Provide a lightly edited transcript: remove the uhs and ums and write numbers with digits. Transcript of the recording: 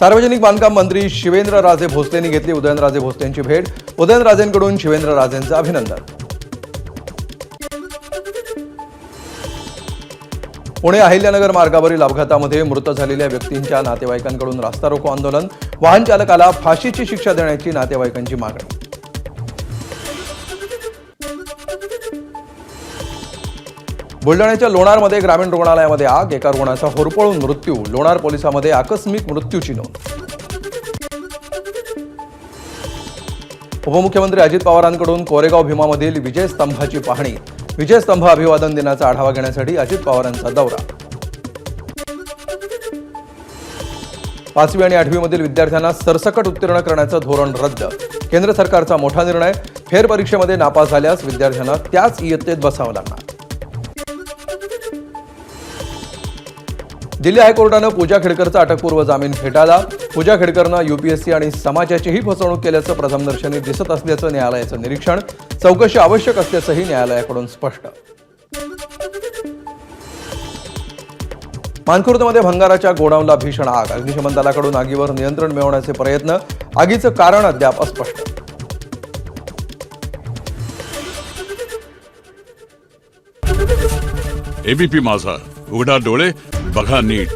सार्वजनिक बांधकाम मंत्री शिवेंद्रराजे भोसलेंनी घेतली उदयनराजे भोसलेंची भेट। उदयनराजेंकडून शिवेंद्रराजेंचं अभिनंदन। पुणे अहिल्यानगर मार्गावरील अपघातामध्ये मृत झालेल्या व्यक्तींच्या नातेवाईकांकडून रास्ता रोको आंदोलन। वाहन चालकाला फाशीची शिक्षा देण्याची नातेवाईकांची मागणी। बुलढाण्याच्या लोणारमध्ये ग्रामीण रुग्णालयामध्ये आग, एका रुग्णाचा होरपळून मृत्यू। लोणार पोलिसांमध्ये आकस्मिक मृत्यूची नोंद। उपमुख्यमंत्री अजित पवारांकडून कोरेगाव भीमामधील विजय स्तंभाची पाहणी। विजय स्तंभ अभिवादन दिनाचा आढावा घेण्यासाठी अजित पवारांचा दौरा। 5वी आणि 8वी मधील विद्यार्थ्यांना सरसकट उत्तीर्ण करण्याचं धोरण रद्द। केंद्र सरकारचा मोठा निर्णय। फेरपरीक्षेमध्ये नापास झाल्यास विद्यार्थ्यांना त्याच इयत्तेत बसावं लागणार। दिल्ली हायकोर्टानं पूजा खेडकरचा अटकपूर्व जामीन फेटाळला। पूजा खेडकरनं यूपीएससी आणि समाजाचीही फसवणूक केल्याचं प्रथमदर्शनी दिसत असल्याचं न्यायालयाचं निरीक्षण। चौकशी आवश्यक असल्याचंही न्यायालयाकडून स्पष्ट। मानखुर्दमध्ये भंगाराच्या गोडाऊनला भीषण आग। अग्निशमन दलाकडून आगीवर नियंत्रण मिळवण्याचे प्रयत्न। आगीचं कारण अद्याप अस्पष्ट। एबीपी माझा, उघडा डोळे बघा नीट।